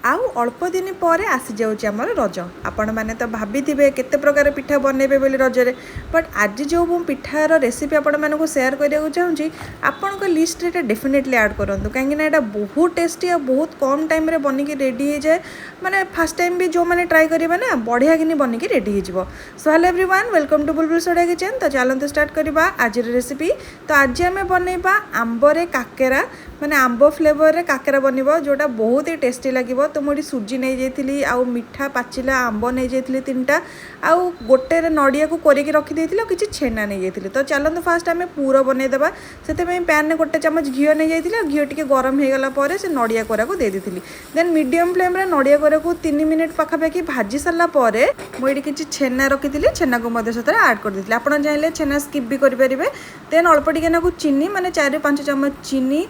आउ अल्प दिन पर आसी जाऊँ आमर रज आपण मैंने तो भाभी थे केते प्रकार पिठा बनइबे बोली रजरे बट आज जो मु पिठार रेसिपी आपण मानक शेयर करने चाहूँगी आपण लिस्ट रे डेफिनेटली ऐड करूँ कहीं यहाँ बहुत टेस्टी और बहुत कम टाइम रे बनिकी रेडी हो जाए माने फर्स्ट टाइम भी जो मैंने ट्राई करेंगे ना बढ़िया कि बनिकी रेडी हो। So hello everyone welcome to Bulbul soda kitchen. तो चलते स्टार्ट करवा आज रेसिपी। तो आज आम बनइबा आंबरे काकेरा माने आंब फ्लेवर रे काकेरा बनइबो जोटा बहुत ही टेस्टी लगिबो। तो मुझे सुजी नहीं जाइली आउ मिठा पाचिला आंब नहीं जाइली 3टा आउ गोटे नड़िया को कोरिकी रखी देइथिले किछि छेना नहीं जाइली। तो चलते फास्ट आम पूरा बनई देबा। सेते में पैन में गोटे चम्मच घी नहीं जाइली घी टिके गरम हो गला परे से नड़िया कोरा को दे देइथिली। देन मीडियम फ्लेम रे नड़िया कोरा को 3 मिनिट पाखापाखि भाजी सारा परे मुझे किछि छेना रखी छेना को मध्य सहित ऐड कर देइथिले। आपण चाहिले छेना स्किप भी करि परिबे। देन अल्प टिके नाकु चीनी माने 4-5 चम्मच चीनी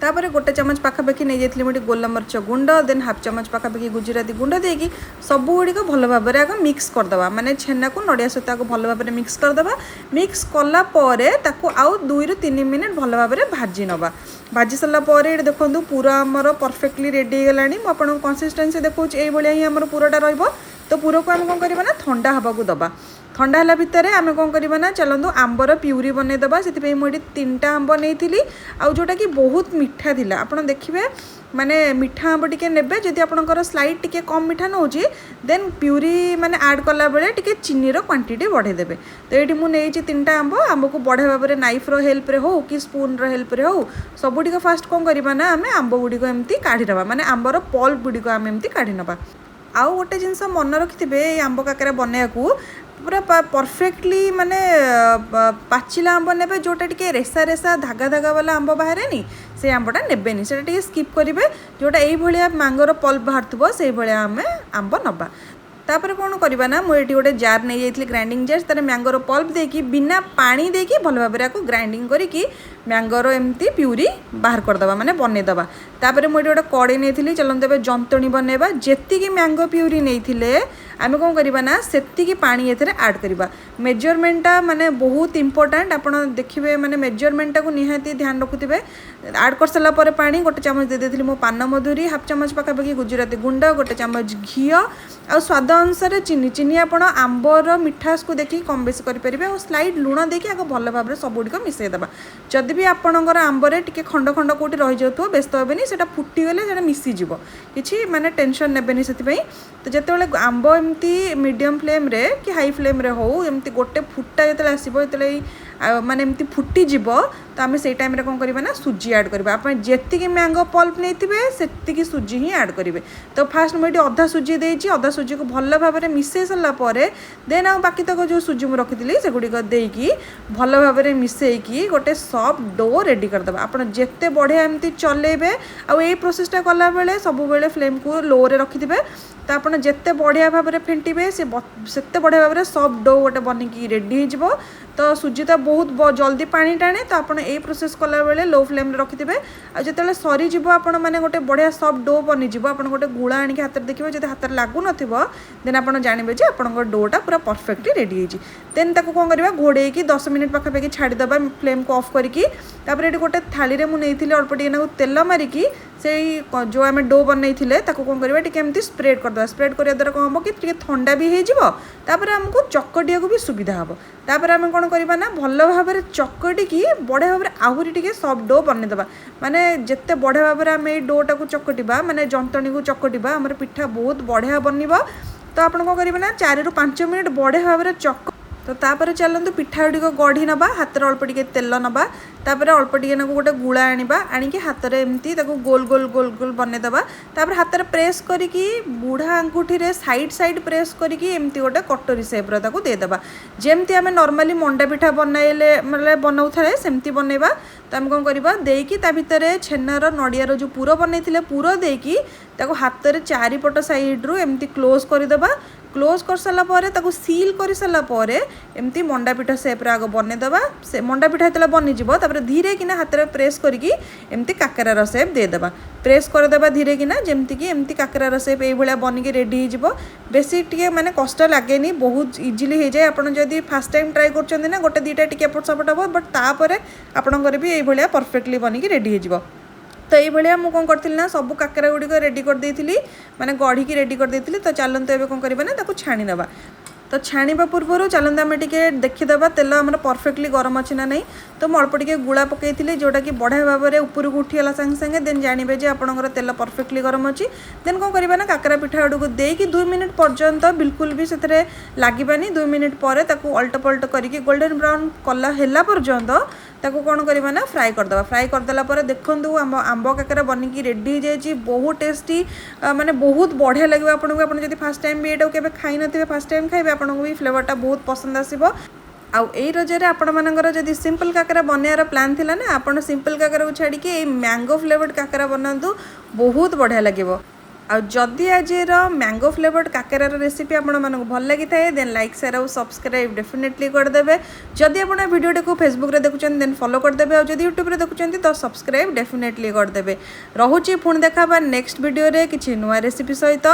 तापर गोटे चम्मच पाखापाखि नहीं जाइए मुझे गोलमरीच गुंड देन हाफ चम्मच पाखापाखि गुजराती गुंड देकी सबू गुड़िक भल भाव आग मिक्स करदे माने छेना को नड़िया सहित आग भल भाव मिक्स करदे। मिक्स कला परे ताकू आउ 2-3 मिनिट भल भाव भाजी नवा। भाजी सारा पर ये देखो पूरा आमर परफेक्टली रेडी हो गलानी। मुझे कंसिस्टेंसी देखो यही ही आम पूराटा रहिबो। तो पूरा को आम कौन करबा ना ठंडा हवा को दबा। ठंडा है भितर आम कौन करबा ना चलतु आंबर प्यूरी बनईदेवा। से मुझे 3टा आंब नहीं आउ जोटा कि बहुत मीठा थिला। आपन देखिए माने मीठा आंब टिके नेबे जदि आपनकर स्लाइड टिके कम मीठा नौची देन प्यूरी माने ऐड कला बेले टिके चीनी रो क्वांटिटी बढ़े देबे। तो ये मु नेइची 3टा आंब को बढ़िया भाव में नाइफ रो हेल्प रे हो कि स्पून रो हेल्प रे हो सबुटिक फास्ट कौन करबा ना आम आंब गुड़िक एमती काढ़ी नबा माने आंबर पल्प गुड़िक आम एमती काढ़ी नबा। आउ गोटे जिनस मन रखिथे आंब काकेरा बनैयाकू पूरा परफेक्टली माने पाचिला आंब ने जोटा टिके रेसा रेसा धागा धागा वाला आंब बाहर नी से आंबटा नेबेनी से टिके स्किप करेंगे जोटा यही भाया मैंगोर पल्प बाहर थो से भाया आम आंब नबा। तापर कौन करवा ना मुझे गोटे जार नहीं जाइए ग्राइंडिंग जार तार मैंगोर पल्प देकी बिना पानी देकी भल भाव आपको ग्राइंडिंग करी मैंगोर एमती प्यूरी बाहर करदे माने बनईदेवा। तापर मुझे गोटे कड़े नहीं चलते जंतणी बनइबा जेतिकी मैंगो प्यूरी नहीं आम कौन करवा ना सेतिकी पानी एथरे ऐड करवा। मेजरमेंटा माने बहुत इंपोर्टेंट आप देखिए माने मेजरमेंटा को निहाती ध्यान रखुवे। ऐड कर सारा पर पानी गोटे चम्मच दे देती मो पान मधुरी हाफ चम्मच पाखापाखि गुजराती गुंड गोटे चम्मच घी आ स्वाद अनुसार चीनी चीनी आपड़ आंबर मिठास को देखिए कम बेसी करेंगे और स्लाइड लुण देखिए आगे भल भाव में सबुड़ मिसईदेवा। जदि भी आपणकर आंबर टिके खंड खंड कौटी रही जाऊ व्यस्त हेनी से फुटीगले से मिसीज कि माने टेंशन नेबेनी से। तो जिते आंब एमती मीडियम फ्लेम रे कि हाई फ्लेम रे हो एमती गोटे फुटा जो आसो जो माने एमती फुटीज तो आम से टाइम कौन करवा ना सुजी ऐड करवा। आप जी मैंगो पल्प नहीं से सुजी ही ऐड करेंगे। तो फास्ट मुझे अधा सुजी देती अधा सुजी को भल भाव में मिसई सारापर देन आ बाकी तक जो सुजी मुझे रखी से गुड़िक देकी भल भाव में मिसईकी गोटे सॉफ्ट डो रेडी करदे। आप जिते बढ़िया एमती चलेबे आ यही प्रोसेसटा कला बेले सब बेले फ्लेम को लो रे रखिथे। तो आप जिते बढ़िया भाव में फेंटे से बढ़िया भाव में सॉफ्ट डो गोटे बनिकी रेडी हो। तो सुजी तो बहुत जल्दी पानी टाणे। तो आप यही प्रोसेस कला बेले लो फ्लेम रखिथे। आ जो सरीज आपण मैंने गोटे बढ़िया सॉफ्ट डो बनीज आप गोटे गुला आणिक हाथ देखिए जब हाथ लगुन देन आप जानवे जे आप डोटा पूरा परफेक्टली रेडी होती। देन ताको कौन करवा घोड़े 10 मिनिट पाखापाखि छाड़ीदेवा फ्लेम को ऑफ करके। ये गोटे थाली में मुझे अल्प टे तेल मारिकी से जो आम डो बनई कौन करवा टी स्प्रेड करदे। स्प्रेड करने द्वारा कौन हम कि ठंडा भी होपर आमको चकटिया को भी सुविधा हम। तापर आम कौन करवा ना भल भाव में चकटिकी बढ़िया भाव में आहरी टे सॉफ्ट डो बनईदेवा। माने जिते बढ़िया भाव में आम ये डोटा को चकटिबा माने जंतणी को चकटिबा आमर पिठा बहुत बढ़िया बनब। तो आप कौन करवा ना 4-5 मिनिट बढ़िया भाव में चक। तो तापर चलतु पिठा गुड़िक गढ़ी नवा हाथ अल्प टे तेल नवा तापर अल्प टे गोटे गुला आनिबा आनिकी हाथ में एमती गोल गोल गोल गोल बनईदेवा। तापर हाथ में प्रेस करिकी बुढ़ा आंगुठी रे साइड साइड प्रेस करिकी एमती गोटे कटोरी शेप रो ताको देदेबा। जेमती आम नॉर्मली मंडा पिठा बनइले मतलब बनाऊ थाए सेमती बनइबा। तो आम कौन करवा देकी ता भितर छेनार नड़ियार जो पूर बनई पूर देकी ताको हाथ में 4पट साइड रु एमती क्लोज करदेबा। क्लोज कर सारा पर सील कर सारा पर एमती मंडा पिठा सेप आग बनईदेवा। से मंडा पिठा जो बनीज धीरे किना हाथ में प्रेस करिकी एमती काकेरार सेप देदेबा। प्रेस करदेबा धीरे किना जेमती कि एमती काकेरार सेप ये भाया बनिकी रेडी हो। बेसी टे माने कष्ट लगे बहुत इजिली हो जाए। आपड़ जदि फास्ट टाइम ट्राई कर गोटे 2टा टी एपट सपट हम बट तापर आपणकर भी ये भाया परफेक्टली बनिकी रेडी हो। तो ये मुझे कौन करी ना सब काकरा गुड़िक रेडी कर देती माने गढ़ी रेडी कर देती। तो चलते एवं कौन करवा ना छाणी नवा। तो छाणीबा पूर्व चलते आम टे देखीदे तेल आम परफेक्टली गरम अच्छी ना नहीं। तो मुझे अल्प टे गुड़ा पकई जोटा कि बढ़िया भाव में उपरକୁ उठीगला सागे सागे देन जानवे जे आपंकर तेल परफेक्टली गरम अच्छी। देन कौन करवा ना काकरा पिठा आड़ को देकी 2 मिनिट पर्यंत बिल्कुल भी से लगे 2 मिनिट पर अल्ट पल्ट करके गोल्डन ब्राउन कलर है पर्यंत ताको कौन करवा ना फ्राए करदे। फ्राए करदेला देखूँ आंब काकरा बनिकी रेडी हो जाए बहुत टेस्टी माने बहुत बढ़िया लगे आपको। आप फास्ट टाइम भी ये खाई नथिबे फास्ट टाइम खाइबे आपको भी फ्लेवरटा बहुत पसंद आसीबो। आउ ए रजरे आपण मानकर जदि सिंपल काकरा बनैयार प्लान थिला ना आपण सिंपल काकरा को छाड़ी के मैंगो फ्लेवर्ड काकरा बनातु बहुत बढ़िया लगिबो। आउ जदि आज मैंगो फ्लेवर्ड काकरार रेसिपी आपण मानक भल लगी थाए देन लाइक शेयर और सब्सक्राइब डेफिनेटली करदेवे। जदि आपण वीडियो को फेसबुक रे देखुचन देन फॉलो करदेवे और जदि यूट्यूब रे देखुचन तो सब्सक्राइब डेफिनेटली करदेवे। रहुची पुणी देखा नेक्स्ट वीडियो रे किछि नुआ रेसिपी सहित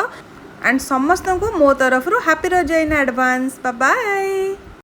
एंड समस्त को मो तरफ हैप्पी रज इन एडवांस। Bye bye.